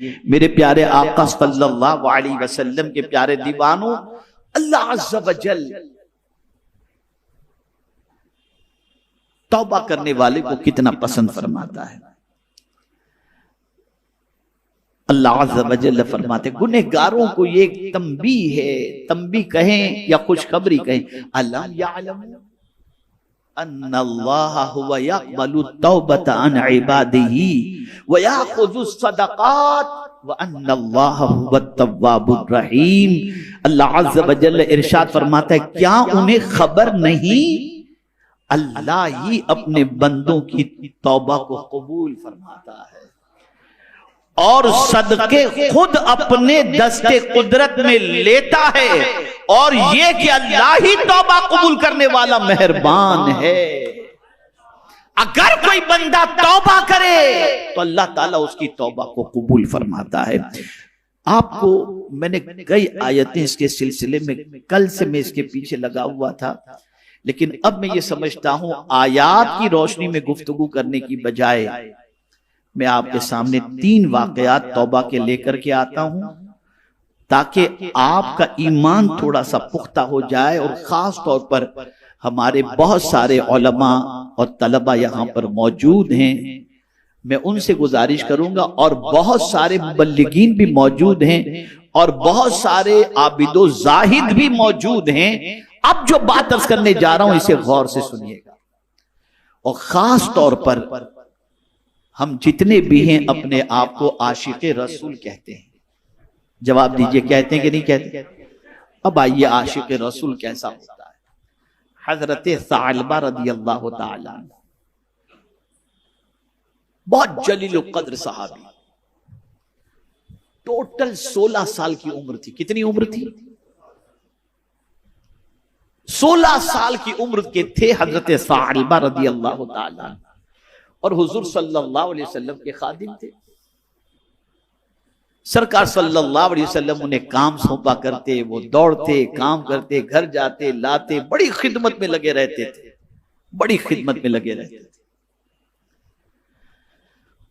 मेरे प्यारे आका सल्लल्लाहु अलैहि वसल्लम के प्यारे दीवानों, अल्लाह अज़्ज़ा व जल तौबा करने वाले को कितना पसंद फरमाता है। अल्लाह अज़्ज़ा व जल फरमाते गुनहगारों को ये तंबीह है, तंबीह कहें या खुशखबरी कहें, अलम यअलमू अन्नल्लाह हुवा यक़बलु तौबत अन इबादिही व याख़ुज़ु सदक़ात व अन्नल्लाह हुवा तव्वाबुर रहीम। अल्लाह अज़्ज़ा व जल इरशाद फरमाता है, क्या उन्हें खबर नहीं, अल्लाह ही अपने बंदों की तौबा को कबूल फरमाता है और सदके खुद अपने दस्ते कुदरत में लेता है, और ये कि अल्लाह ही तौबा कबूल करने वाला मेहरबान है। अगर कोई बंदा तौबा करे तो अल्लाह ताला उसकी तौबा को कबूल फरमाता है। आपको मैंने कई आयतें इसके सिलसिले में, कल से मैं इसके पीछे लगा हुआ था, लेकिन अब मैं ये समझता हूं आयात की रोशनी में गुफ्तगू करने की बजाय मैं आपके सामने 3 वाकयात तौबा के लेकर के आता हूं, ताकि आपका ईमान थोड़ा सा पुख्ता हो जाए। और खास तौर पर हमारे बहुत सारे उलमा और तलबा यहाँ पर मौजूद हैं, मैं उनसे गुजारिश करूंगा, और बहुत सारे मुबल्लिगीन भी मौजूद हैं और बहुत सारे आबिदो जाहिद भी मौजूद हैं। अब जो बात अर्ज करने जा रहा हूं इसे गौर से सुनिएगा। और खास तौर पर हम जितने भी हैं अपने आप को आशिक़े रसूल कहते हैं, जवाब दीजिए, कहते हैं कि नहीं कहते? अब आइए आशिक़े रसूल कैसा होता है। हजरत सालबा रदियल्लाहु ताला बहुत जलील कद्र सहाबी, टोटल 16 साल की उम्र थी। कितनी उम्र थी? 16 साल की उम्र के थे हजरत सालबा रदियल्लाहु ताला, और हुजूर सल्लल्लाहु अलैहि वसल्लम के खादिम थे। सरकार सल्लल्लाहु अलैहि वसल्लम उन्हें काम सौंपा करते, वो दौड़ते, काम करते, घर जाते, लाते, बड़ी खिदमत में लगे रहते थे, बड़ी खिदमत में लगे रहते थे।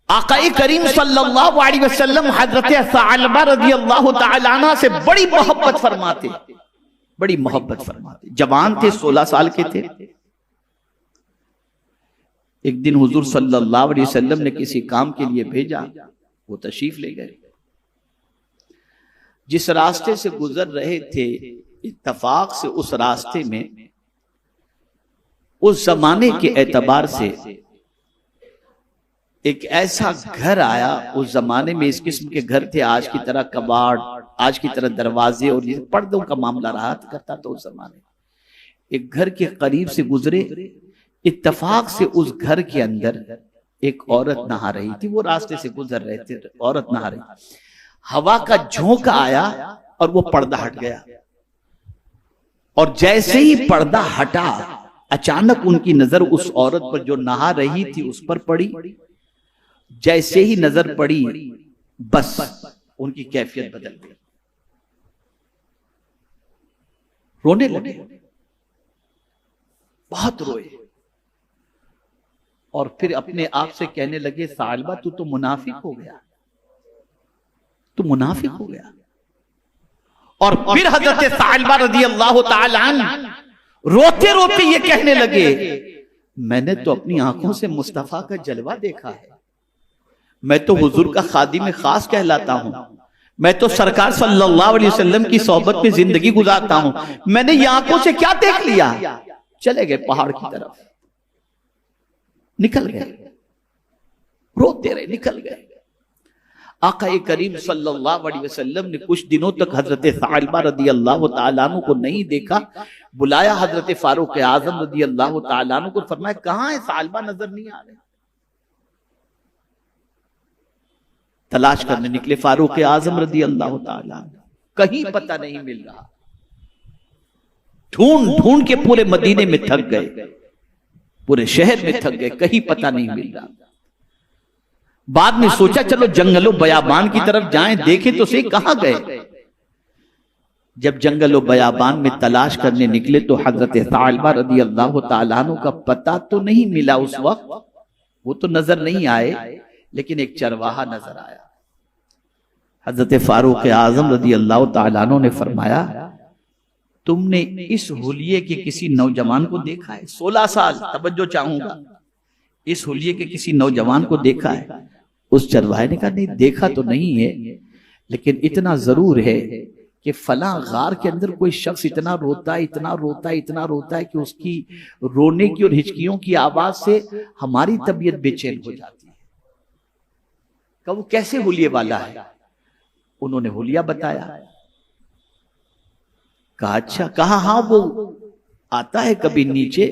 आक़ाए करीम सल्लल्लाहु अलैहि वसल्लम हजरत सालबा रज़ियल्लाहु ताला अन्हा से बड़ी मोहब्बत फरमाते, बड़ी मोहब्बत फरमाते। जवान थे, 16 साल के थे। एक दिन हुजूर सल्लल्लाहु अलैहि वसल्लम ने किसी काम के लिए भेजा, वो तशरीफ ले गए। जिस रास्ते से गुजर रहे थे, इत्तफाक से उस रास्ते में उस जमाने के एतबार से एक ऐसा घर आया। उस जमाने में इस किस्म के घर थे, आज की तरह कबाड़, आज की तरह दरवाजे और ये पर्दों का मामला रहा करता था उस जमाने। एक घर के करीब से गुजरे, इत्तफाक से उस घर के अंदर एक औरत नहा रही थी। वो रास्ते से गुजर रहे थे, औरत नहा रही, हवा का झोंका आया और वो पर्दा हट गया, और जैसे ही पर्दा हटा अचानक उनकी नजर उस औरत पर जो नहा रही थी उस पर पड़ी। जैसे ही नजर पड़ी बस उनकी कैफियत बदल गई, रोने लगे, बहुत रोए, और फिर अपने आप से कहने लगे, सालबा तू तो मुनाफिक हो गया, तू मुनाफिक हो गया। और फिर हजरत सालबा रज़ियल्लाहु ताला अन्हा रोते रोते ये कहने लगे, मैंने तो अपनी आंखों से मुस्तफा का जलवा देखा है, मैं तो हुजूर का खादिम खास कहलाता हूं, मैं तो सरकार सल्लल्लाहु अलैहि वसल्लम की सोहबत में जिंदगी गुजारता हूं, मैंने ये आंखों से क्या देख लिया। चले गए पहाड़ की तरफ, निकल गए, रोते रहे, निकल गए। आक़ाए करीम सल्लल्लाहु अलैहि वसल्लम ने कुछ दिनों तक हजरत सालबा रज़ियल्लाहु ताला अन्हु को नहीं देखा। बुलाया हजरत फारूक आज़म रज़ियल्लाहु ताला अन्हु को, फरमाया कहां है सालबा, नजर नहीं आ रहे। तलाश करने निकले फारूक आज़म रज़ियल्लाहु ताला अन्हु, कहीं पता नहीं मिल रहा। ढूंढ ढूंढ के पूरे मदीने में थक गए, पूरे शहर में थक गए, कहीं पता नहीं मिल रहा। बाद में सोचा चलो जंगलो बयाबान की तरफ जाएं, देखें तो सही कहां गए। जब जंगलो बयाबान में तलाश करने निकले तो हजरत सालबा रज़ियल्लाहु ताला अन्हु का पता तो नहीं मिला उस वक्त, वो तो नजर नहीं आए, लेकिन एक चरवाहा नजर आया। हजरत फारूक आजम रदी अल्लाह तआला अन्हु ने फरमाया, तुमने इस हुलिये के किसी नौजवान को देखा है? 16 साल, तवज्जो चाहूंगा, इस हुलिये के किसी नौजवान को देखा है? उस चरवाहे ने कहा, नहीं देखा तो नहीं है, लेकिन इतना जरूर है कि फला गार के अंदर कोई शख्स इतना रोता है, इतना रोता है, इतना रोता है कि उसकी रोने की और हिचकियों की आवाज से हमारी तबीयत बेचैन हो जाती है। कहा वो कैसे हुलिये वाला है? उन्होंने हुलिया बताया। कहा अच्छा। कहा हाँ, वो आता है कभी नीचे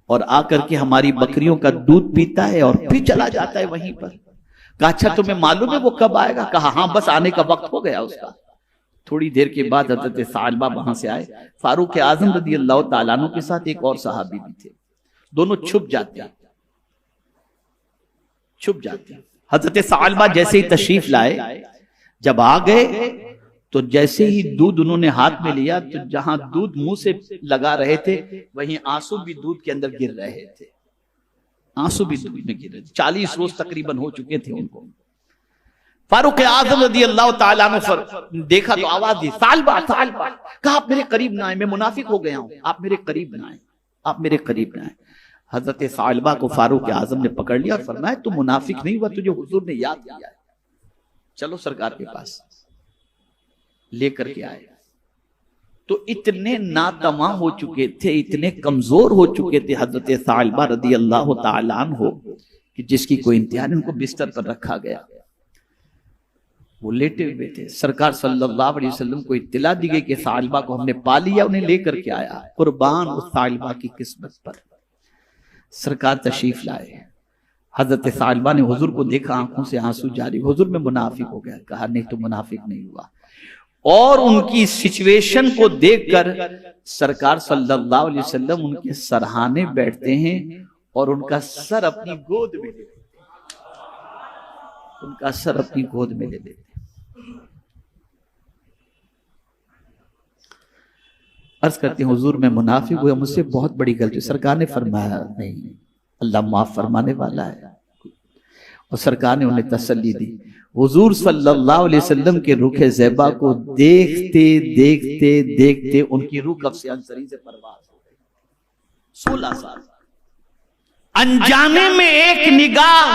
और आकर के हमारी बकरियों का दूध पीता है और फिर चला जाता है वहीं पर। कहा अच्छा, तुम्हें मालूम है वो कब आएगा? कहा हाँ, बस आने का वक्त हो गया उसका। थोड़ी देर के बाद हजरत सालबा वहां से आए। फारूक आजम रदी अल्लाह तआला अन्हु के साथ एक और सहाबी भी थे। दोनों छुप जाते। हजरत सालबा जैसे ही तशरीफ लाए, जब आ गए तो जैसे ही दूध उन्होंने हाथ में लिया तो जहां दूध मुंह से लगा रहे थे वहीं आंसू भी दूध के अंदर गिर रहे थे। आंसू भी दूध में गिर रहे थे। 40 रोज तकरीबन हो चुके थे उनको। फारूक आजम रदी अल्लाह तआला अन्हु देखा तो आवाज दी, सालबा सालबा। कहा आप मेरे करीब ना आए, मैं मुनाफिक हो गया हूं, आप मेरे करीब ना आए, आप मेरे करीब ना आए। हजरत सालबा को फारूक आजम ने पकड़ लिया और फरमाया, तू मुनाफिक नहीं हुआ, तुझे हुजूर ने याद किया है, चलो सरकार के पास। लेकर के आए तो इतने नातमा हो चुके थे, इतने कमजोर हो चुके थे हजरत सालबा रदी अल्लाह तआला अन्हु कि जिसकी कोई इंतहा नहीं। उनको बिस्तर पर रखा गया, वो लेटे हुए थे। सरकार सल्लल्लाहु अलैहि वसल्लम को इत्तला दी गई कि सालबा को हमने पा लिया, उन्हें लेकर के आया। कुर्बान उस सालबा की किस्मत पर। सरकार तशरीफ लाए। हजरत सालबा ने हुजूर को देखा, आंखों से आंसू जारी। हुजूर में मुनाफिक हो गया। कहा नहीं, तो मुनाफिक नहीं हुआ। और उनकी सिचुएशन को देखकर सरकार सल्लल्लाहु अलैहि वसल्लम उनके सरहाने बैठते हैं और उनका सर अपनी गोद में ले लेते हैं। उनका सर अपनी गोद में ले लेते हैं। अर्ज करते हैं, हुजूर में मुनाफिक हुआ, मुझसे बहुत बड़ी गलती। सरकार ने फरमाया नहीं, अल्लाह माफ फरमाने वाला है। और सरकार ने उन्हें तसल्ली दी। हुजूर सल्लल्लाहु अलैहि वसल्लम के रुखे ज़ैबा को देखते देखते देखते उनकी रूह कब से अंसरी से परवाज हो गई। 16 साल। अनजाने में एक निगाह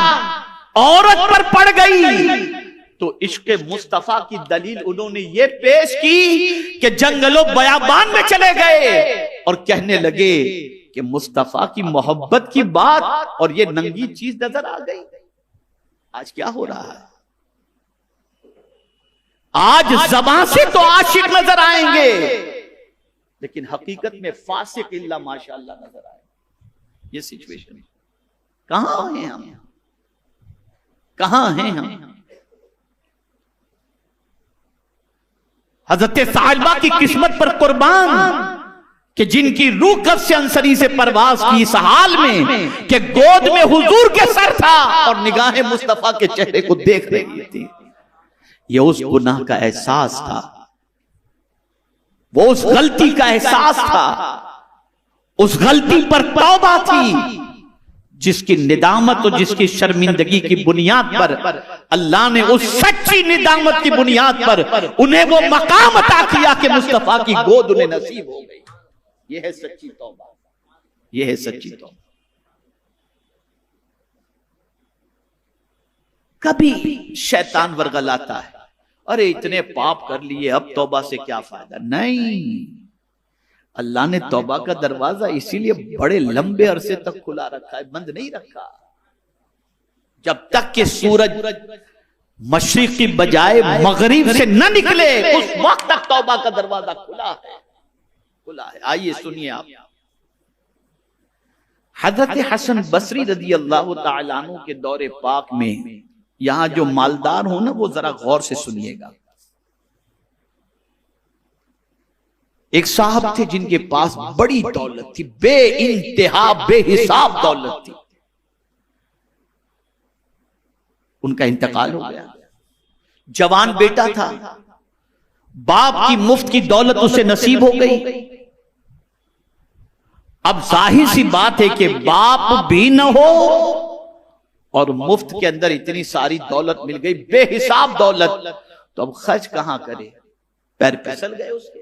औरत पर पड़ गई तो इश्क़ मुस्तफा की दलील उन्होंने ये पेश की कि जंगलों बयाबान में चले गए और कहने लगे कि मुस्तफा की मोहब्बत की बात और ये नंगी चीज नजर आ गई। आज क्या हो रहा है? आज ज़बान से तो आशिक नजर आएंगे, लेकिन हकीकत में फासिक इल्ला माशाअल्लाह नजर आए। ये सिचुएशन कहां हैं हम? कहां हैं हम? हजरत सालबा की किस्मत पर कुर्बान कि जिनकी रूह कब से अंसरी से परवाज की इस हाल में कि गोद में हुजूर के सर था और निगाहें मुस्तफा के चेहरे को देख रही थी। ये उस गुनाह का एहसास था, वो उस गलती का एहसास था, उस गलती पर तौबा थी जिसकी निदामत और जिसकी शर्मिंदगी की बुनियाद पर अल्लाह ने उस सच्ची निदामत की बुनियाद पर उन्हें वो मकाम अता किया कि मुस्तफा की गोद उन्हें नसीब हो गई। ये है सच्ची तौबा, ये है सच्ची तौबा। कभी शैतान वर्गलाता है, अरे इतने पाप कर लिए अब तौबा से क्या फायदा? नहीं, अल्लाह ने तौबा का दरवाजा इसीलिए बड़े लंबे अरसे तक खुला रखा है, बंद नहीं रखा। जब तक कि सूरज मशरिक की बजाय मगरिब से न निकले उस वक्त तक तौबा का दरवाजा खुला है, खुला है। आइए सुनिए आप। हजरत हसन बसरी रदी अल्लाह तआला अन्हु के दौरे पाक में, यहां जो मालदार हो ना वो जरा गौर से सुनिएगा। एक साहब थे जिनके पास बड़ी दौलत थी, बेइंतहा बेहिसाब दौलत थी। उनका इंतकाल हो गया। जवान बेटा था, बाप की मुफ्त की दौलत उसे नसीब हो गई। अब जाहिर सी बात है कि बाप भी न हो और मुफ्त के अंदर इतनी सारी दौलत मिल गई, बेहिसाब दौलत, तो अब खर्च कहां करे? पैर फिसल गए उसके,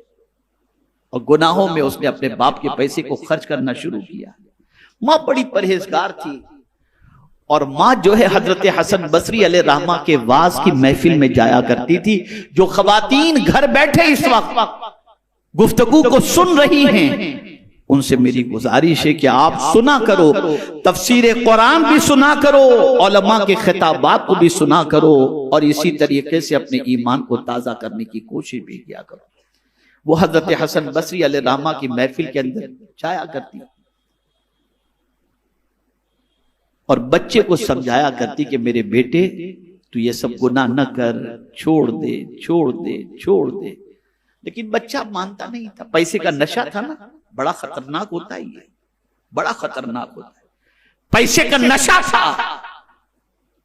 और गुनाहों में उसने अपने बाप के पैसे को खर्च करना शुरू किया। मां बड़ी परहेजगार थी, और मां जो है हजरत हसन बसरी अलैहि रहमा के वाज की महफिल में जाया करती थी। जो खवातीन घर बैठे इस वक्त गुफ्तगू को सुन रही हैं, उनसे मेरी गुजारिश है कि आप सुना करो, तफसीर कुरान भी सुना करो, उलमा के खिताबात को भी सुना करो, और इसी तरीके से अपने ईमान को ताजा करने की कोशिश भी किया करो। वो हजरत हसन बसरी अलैहि रहमा की महफिल के अंदर जाया करती और बच्चे को समझाया करती कि मेरे बेटे, तू ये सब गुनाह न कर, छोड़ दे छोड़ दे छोड़ दे। लेकिन बच्चा मानता नहीं था, पैसे का नशा था ना, बड़ा खतरनाक होता है ये, बड़ा खतरनाक होता है। पैसे का नशा था,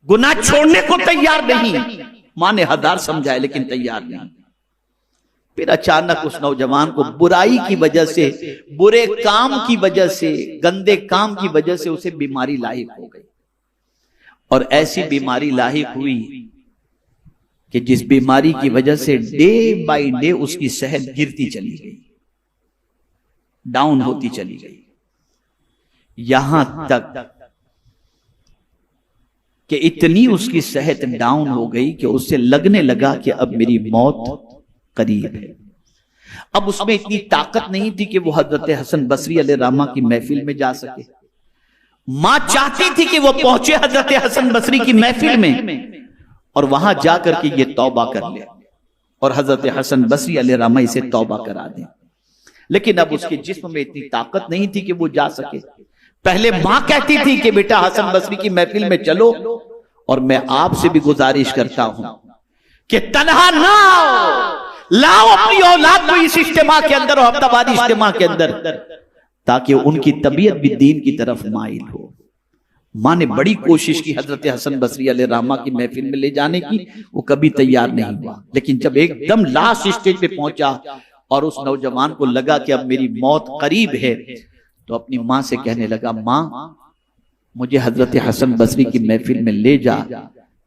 गुनाह छोड़ने को तैयार नहीं। मां ने हजार समझाया लेकिन तैयार नहीं। फिर अचानक उस नौजवान को बुराई की वजह से, बुरे काम की वजह से, गंदे काम की वजह से उसे बीमारी लाहिक हो गई, और ऐसी बीमारी लाहिक हुई कि जिस बीमारी की वजह से डे बाय डे उसकी सेहत गिरती चली गई, डाउन होती चली गई, यहां तक कि इतनी उसकी सेहत डाउन हो गई कि उससे लगने लगा कि अब मेरी मौत करीब है। अब उसमें इतनी ताकत नहीं थी कि वो हजरत हसन बसरी अलैहि रहमा की महफिल में जा सके। मां चाहती थी कि वो पहुंचे हजरत हसन बसरी की महफिल में और वहां जाकर के ये तौबा कर ले, और हजरत हसन बसरी अलैहि रहमा इसे तौबा करा दे। लेकिन अब उसके जिस्म में इतनी ताकत नहीं थी कि वो जा सके। पहले मां कहती थी कि बेटा हसन बसरी की महफिल में चलो, और मैं आपसे भी गुजारिश करता हूं कि तन्हा ना लाओ अपनी औलाद को इस इज्तिमा के अंदर और हफ्तावारी इज्तिमा के अंदर, ताकि उनकी तबीयत भी दीन की तरफ माइल हो। मां ने बड़ी कोशिश की हजरत हसन बसरी अलैहि रहमा की महफिल में ले जाने की, वो कभी तैयार नहीं हुआ। लेकिन जब एकदम लास्ट स्टेज पे पहुंचा और उस नौजवान को लगा कि अब मेरी मौत करीब है, तो अपनी मां से कहने लगा, मां मुझे हजरत हसन बसरी की महफिल में ले जा,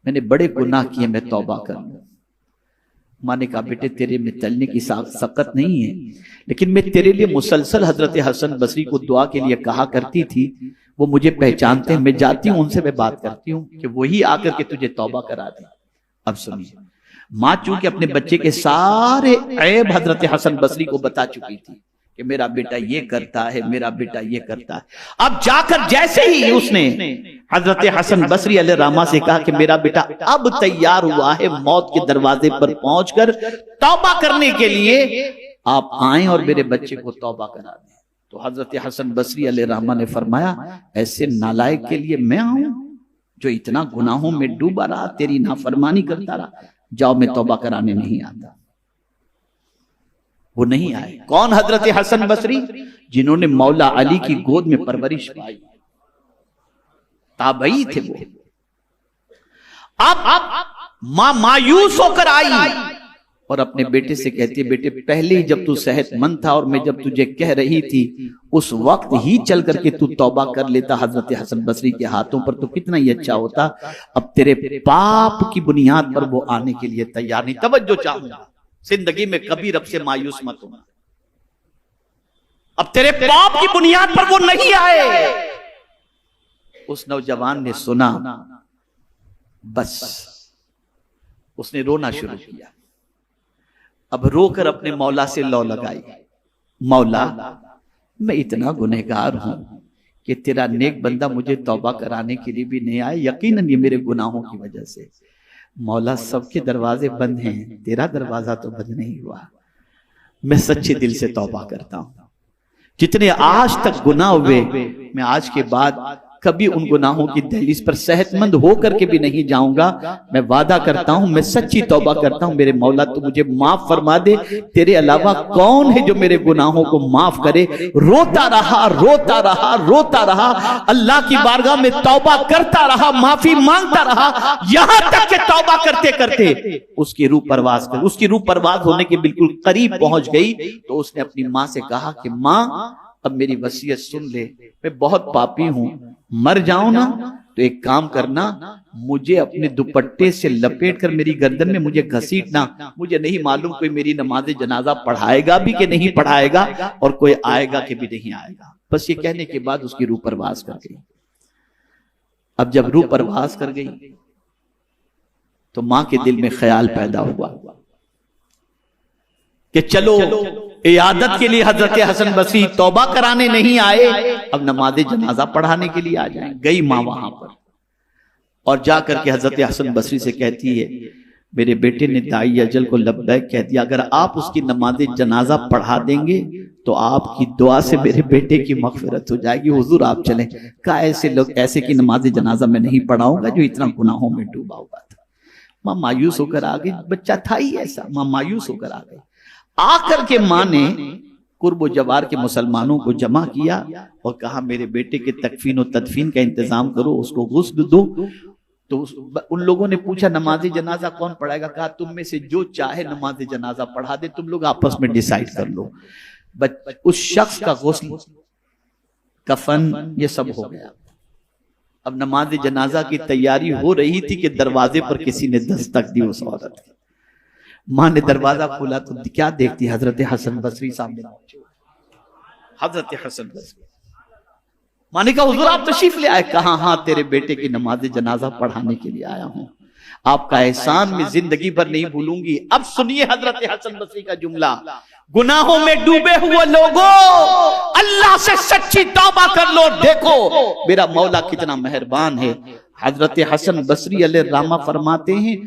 मैंने बड़े गुनाह किए, मैं तौबा करूं। मां ने कहा, बेटे तेरे में चलने की सकत नहीं है, लेकिन मैं तेरे लिए मुसलसल हजरत हसन बसरी को दुआ के लिए कहा करती थी, वो मुझे पहचानते हैं, मैं जाती हूं उनसे, मैं बात करती हूँ कि वही आकर के तुझे तौबा करा दे। अब सुनिए, मां चूंकि अपने बच्चे के सारे ऐब हजरत हसन बसरी को बता चुकी थी कि मेरा बेटा ये करता है, मेरा बेटा ये करता है। अब जाकर जैसे ही उसने हजरत हसन बसरी अलैहि रहमा से कहा कि मेरा बेटा अब तैयार हुआ है मौत के दरवाजे पर पहुंचकर तौबा करने के लिए, आप आए और मेरे बच्चे को तौबा करा दें, तो हजरत हसन बसरी अलैहि रहमा ने फरमाया, ऐसे नालायक के लिए मैं आऊं जो इतना गुनाहों में डूबा रहा, तेरी नाफरमानी करता रहा, जाओ मैं तौबा कराने नहीं आता। वो नहीं आए। कौन? हजरत हसन बसरी, जिन्होंने मौला अली की गोद में परवरिश पाई, ताबई थे वो। अब मां मायूस होकर आई और अपने बेटे से कहती है, बेटे पहले ही जब तू सेहतमंद था और मैं जब तुझे कह रही थी उस वक्त ही चल करके तू तौबा कर लेता हजरत हसन बसरी के हाथों पर, तो कितना ही अच्छा होता। अब तेरे पाप की बुनियाद पर वो आने के लिए तैयार नहीं। तवज्जो चाहूंगा, जिंदगी में कभी रब से मायूस मत होना। अब तेरे पाप की बुनियाद पर वो नहीं आए। उस नौजवान ने सुना, बस उसने रोना शुरू किया। अब रोकर अपने मौला से लौ लगाई, मौला मैं इतना गुनहगार हूं कि तेरा नेक बंदा मुझे तौबा कराने के लिए भी नहीं आया, यकीनन ये मेरे गुनाहों की वजह से। मौला सबके दरवाजे बंद हैं, तेरा दरवाजा तो बंद नहीं हुआ। मैं सच्चे दिल से तौबा करता हूं। जितने आज तक गुनाह हुए, मैं आज के बाद कभी उन गुनाहों की दहलीज पर सेहतमंद होकर के भी नहीं जाऊंगा। मैं वादा करता हूं, मैं सच्ची तौबा करता हूं। मेरे मौला तू मुझे माफ फरमा दे, तेरे अलावा कौन है जो मेरे गुनाहों को माफ करे। रोता रहा रोता रहा रोता रहा, अल्लाह की बारगाह में तौबा करता रहा, माफी मांगता रहा, यहां तक कि तौबा करते करते उसकी रूह परवाज कर, उसकी रूह परवाज होने के बिल्कुल करीब पहुंच गई। तो उसने अपनी मां से कहा कि मां अब मेरी वसीयत सुन ले, मैं बहुत पापी हूं, मर जाऊं ना तो एक काम करना, मुझे अपने दुपट्टे से लपेट कर मेरी गर्दन में मुझे घसीटना। मुझे नहीं मालूम कोई मेरी नमाज जनाजा पढ़ाएगा भी कि नहीं पढ़ाएगा, और कोई आएगा कि भी नहीं आएगा। बस ये कहने के बाद उसकी रूह परवास कर गई। अब जब रूह परवास कर गई तो मां के दिल में ख्याल पैदा हुआ कि चलो इयादत के लिए हजरत हसन बसरी तौबा कराने नहीं आए, अब नमाज जनाजा पढ़ाने के लिए आ जाएं। गई मां वहां पर और जाकर के हजरत हसन बसरी से कहती है, मेरे बेटे ने दाई अजल को लब्बैक कह दिया, अगर आप उसकी नमाज जनाजा पढ़ा देंगे तो आपकी दुआ से मेरे बेटे की मगफिरत हो जाएगी। हुजूर आप चलें। कहा ऐसे लोग, ऐसे की नमाज जनाजा मैं नहीं पढ़ाऊंगा जो इतना गुनाहों में डूबा हुआ था। मां मायूस होकर आ गई, बच्चा था ही ऐसा। मां मायूस होकर आ गई। आकर के मां ने कुर्ब जवार के मुसलमानों को जमा किया और कहा, मेरे बेटे के तकफीन और तदफीन का इंतजाम करो, उसको गुस्ल दो। तो उन लोगों ने पूछा, नमाज जनाजा कौन पढ़ाएगा? कहा, तुम में से जो चाहे नमाज जनाजा पढ़ा दे, तुम लोग आपस में डिसाइड कर लो। उस शख्स का गुस्ल, कफन, ये सब हो गया। अब नमाज जनाजा की तैयारी हो रही थी कि दरवाजे पर किसी ने दस्तक दी उस औरत की। मां ने दरवाजा खोला तो क्या देखती, हजरत हसन बसरी सामने पहुंचे। हजरत हसन बसरी। मां ने कहा, हुजूर आप तशरीफ ले आए? कहा, हाँ, तेरे बेटे की नमाज जनाजा पढ़ाने के लिए आया हूं। आपका एहसान मैं जिंदगी भर नहीं भूलूंगी। अब सुनिए हजरत हसन बसरी का जुमला, गुनाहों में डूबे हुए लोगों, अल्लाह से सच्ची तौबा कर लो, देखो मेरा मौला कितना मेहरबान है। हजरत हसन बसरी अलैहिर्रहमा फरमाते हैं,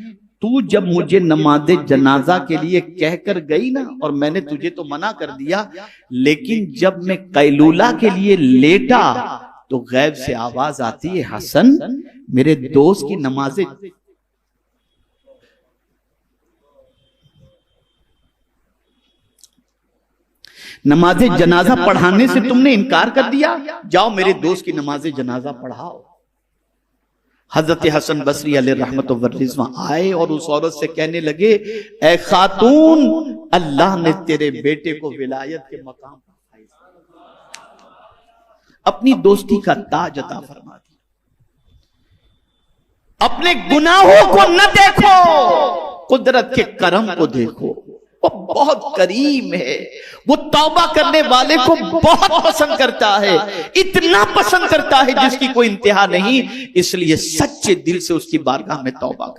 तू जब मुझे नमाज जनाजा के लिए कहकर गई ना, और मैंने तुझे तो मना कर दिया, लेकिन जब मैं कैलूला के लिए लेटा तो गैब से आवाज आती है, हसन मेरे दोस्त की नमाज जनाजा पढ़ाने से तुमने इनकार कर दिया, जाओ मेरे दोस्त की नमाज जनाजा पढ़ाओ। हजरत हसन बसरी अलैहिर्रहमत व रिज़वान आए और उस औरत से कहने लगे, ए खातून, अल्लाह ने तेरे बेटे को विलायत के मकाम पर अपनी दोस्ती का ताज अता फरमा दिया। अपने गुनाहों को न देखो, कुदरत के करम को देखो। वो बहुत करीम है, वो तौबा करने वाले को बहुत पसंद करता है, इतना पसंद करता है जिसकी कोई इंतहा नहीं। इसलिए सच्चे दिल से उसकी बारगाह में तौबा कर।